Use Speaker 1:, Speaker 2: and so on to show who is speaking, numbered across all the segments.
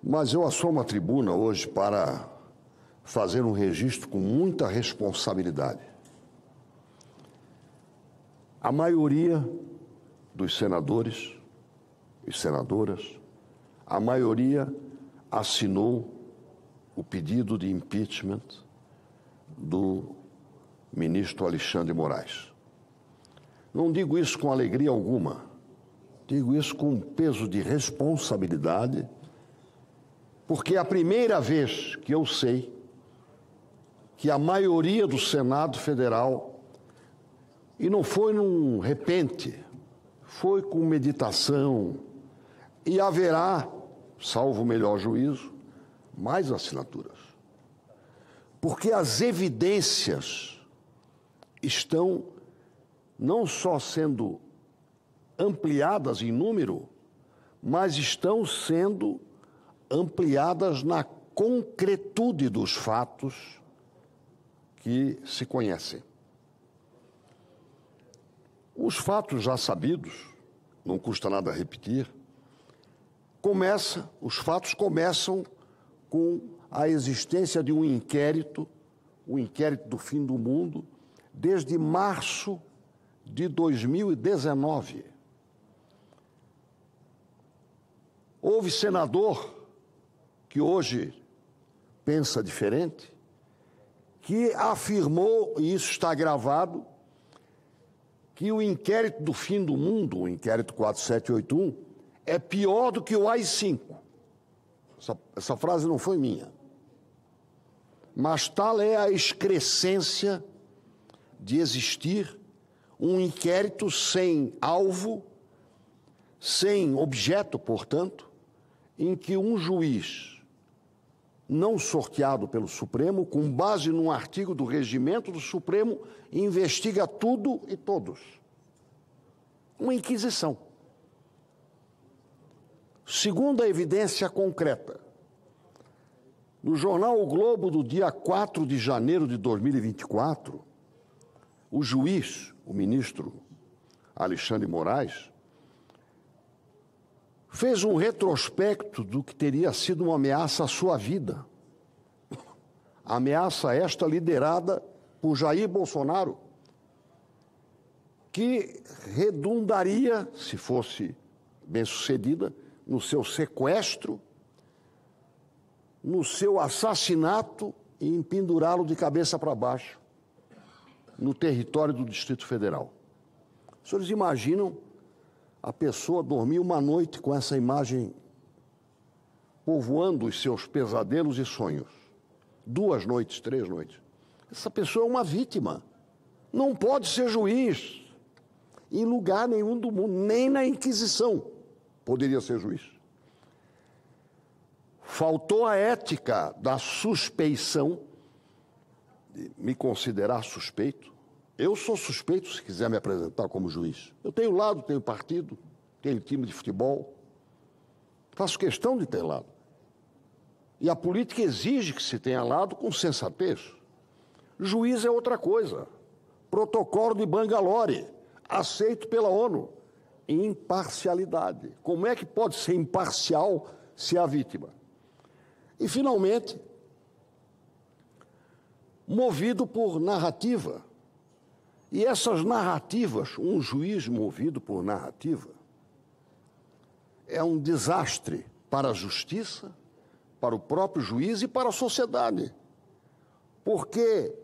Speaker 1: Mas eu assumo a tribuna hoje para fazer um registro com muita responsabilidade. A maioria dos senadores e senadoras, a maioria assinou o pedido de impeachment do ministro Alexandre de Moraes. Não digo isso com alegria alguma, digo isso com um peso de responsabilidade, porque é a primeira vez que eu sei que a maioria do Senado Federal, e não foi num repente, foi com meditação, e haverá, salvo o melhor juízo, mais assinaturas. Porque as evidências estão não só sendo ampliadas em número, mas estão sendo ampliadas na concretude dos fatos que se conhecem. Os fatos já sabidos, não custa nada repetir, os fatos começam com a existência de um inquérito, o inquérito do fim do mundo, desde março de 2019. Houve senador que hoje pensa diferente, que afirmou, e isso está gravado, que o inquérito do fim do mundo, o inquérito 4781, é pior do que o AI-5. Essa frase não foi minha. Mas tal é a excrescência de existir um inquérito sem alvo, sem objeto, portanto, em que um juiz não sorteado pelo Supremo, com base num artigo do regimento do Supremo, investiga tudo e todos. Uma inquisição. Segundo a evidência concreta, no jornal O Globo, do dia 4 de janeiro de 2024, o juiz, o ministro Alexandre de Moraes, fez um retrospecto do que teria sido uma ameaça à sua vida. Ameaça esta liderada por Jair Bolsonaro, que redundaria, se fosse bem-sucedida, no seu sequestro, no seu assassinato e em pendurá-lo de cabeça para baixo no território do Distrito Federal. Os senhores imaginam a pessoa dormir uma noite com essa imagem povoando os seus pesadelos e sonhos? 2 noites, 3 noites. Essa pessoa é uma vítima. Não pode ser juiz em lugar nenhum do mundo, nem na Inquisição poderia ser juiz. Faltou a ética da suspeição, de me considerar suspeito. Eu sou suspeito se quiser me apresentar como juiz. Eu tenho lado, tenho partido, tenho time de futebol. Faço questão de ter lado. E a política exige que se tenha lado com sensatez. Juiz é outra coisa. Protocolo de Bangalore, aceito pela ONU. Imparcialidade. Como é que pode ser imparcial se é a vítima? E, finalmente, movido por narrativa. E essas narrativas, um juiz movido por narrativa, é um desastre para a justiça, para o próprio juiz e para a sociedade. Porque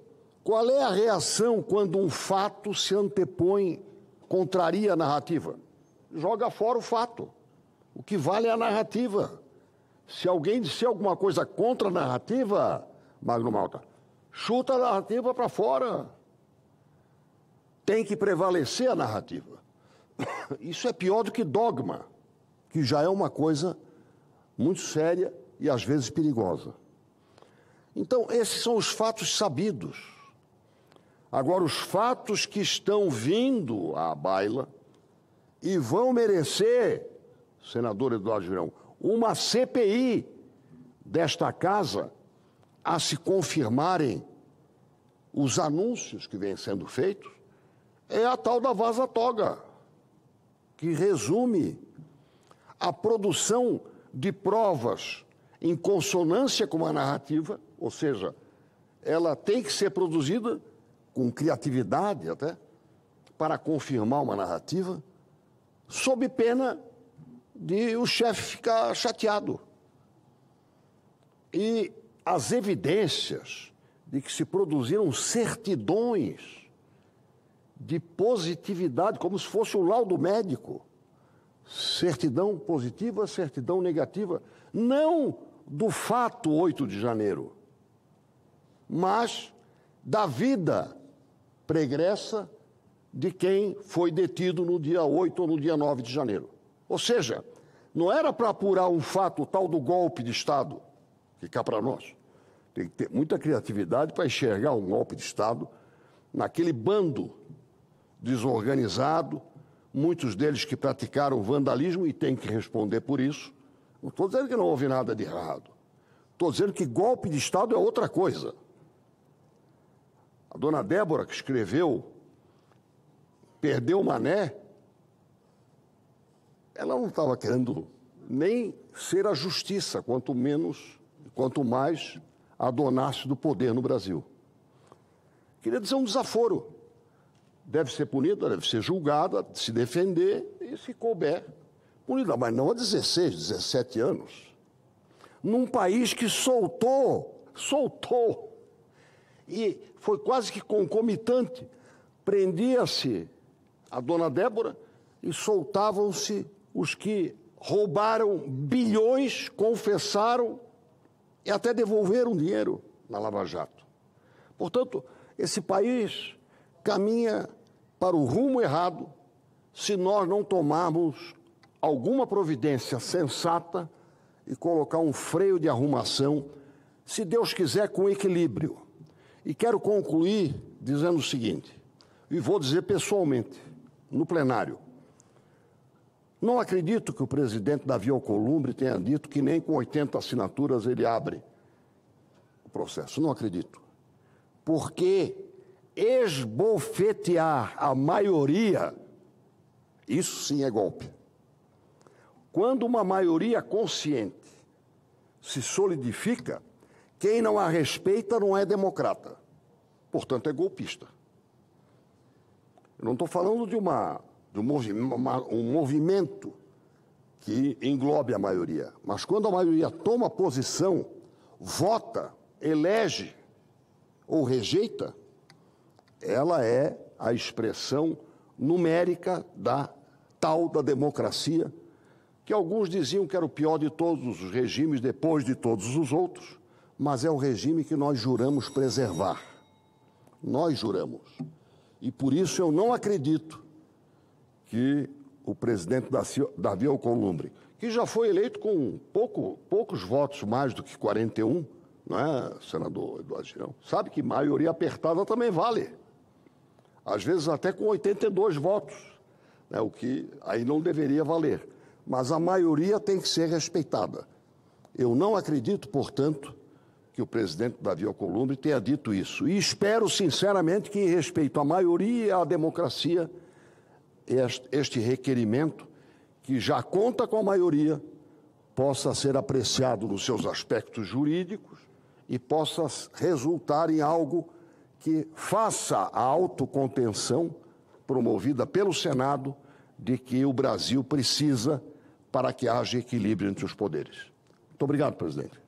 Speaker 1: qual é a reação quando um fato se antepõe, contraria a narrativa? Joga fora o fato. O que vale é a narrativa. Se alguém disser alguma coisa contra a narrativa, Magno Malta, chuta a narrativa para fora. Tem que prevalecer a narrativa. Isso é pior do que dogma, que já é uma coisa muito séria e às vezes perigosa. Então, esses são os fatos sabidos. Agora, os fatos que estão vindo à baila e vão merecer, senador Eduardo Girão, uma CPI desta casa a se confirmarem os anúncios que vêm sendo feitos, é a tal da vaza-toga, que resume a produção de provas em consonância com uma narrativa, ou seja, ela tem que ser produzida com criatividade até, para confirmar uma narrativa, sob pena de o chefe ficar chateado. E as evidências de que se produziram certidões de positividade, como se fosse um laudo médico, certidão positiva, certidão negativa, não do fato 8 de janeiro, mas da vida pregressa de quem foi detido no dia 8 ou no dia 9 de janeiro. Ou seja, não era para apurar um fato tal do golpe de Estado, que cá para nós. Tem que ter muita criatividade para enxergar um golpe de Estado naquele bando desorganizado, muitos deles que praticaram vandalismo e têm que responder por isso. Não estou dizendo que não houve nada de errado. Estou dizendo que golpe de Estado é outra coisa. A dona Débora, que escreveu Perdeu o Mané, ela não estava querendo nem ser a justiça, quanto mais adonar-se do poder no Brasil. Queria dizer um desaforo. Deve ser punida, deve ser julgada, se defender e, se couber, punida, mas não a 16, 17 anos. Num país que soltou, e foi quase que concomitante. Prendia-se a dona Débora e soltavam-se os que roubaram bilhões, confessaram e até devolveram dinheiro na Lava Jato. Portanto, esse país caminha para o rumo errado se nós não tomarmos alguma providência sensata e colocar um freio de arrumação, se Deus quiser, com equilíbrio. E quero concluir dizendo o seguinte, e vou dizer pessoalmente, no plenário. Não acredito que o presidente Davi Alcolumbre tenha dito que nem com 80 assinaturas ele abre o processo. Não acredito. Porque esbofetear a maioria, isso sim é golpe. Quando uma maioria consciente se solidifica, quem não a respeita não é democrata. Portanto, é golpista. Eu não estou falando de um movimento que englobe a maioria, mas quando a maioria toma posição, vota, elege ou rejeita, ela é a expressão numérica da tal da democracia, que alguns diziam que era o pior de todos os regimes depois de todos os outros, mas é o regime que nós juramos preservar. Nós juramos. E por isso eu não acredito que o presidente Davi Alcolumbre, que já foi eleito com poucos votos, mais do que 41, não é, senador Eduardo Girão? Sabe que maioria apertada também vale. Às vezes até com 82 votos, né, o que aí não deveria valer. Mas a maioria tem que ser respeitada. Eu não acredito, portanto, que o presidente Davi Alcolumbre tenha dito isso. E espero, sinceramente, que, em respeito à maioria e à democracia, este requerimento, que já conta com a maioria, possa ser apreciado nos seus aspectos jurídicos e possa resultar em algo que faça a autocontenção promovida pelo Senado de que o Brasil precisa para que haja equilíbrio entre os poderes. Muito obrigado, presidente.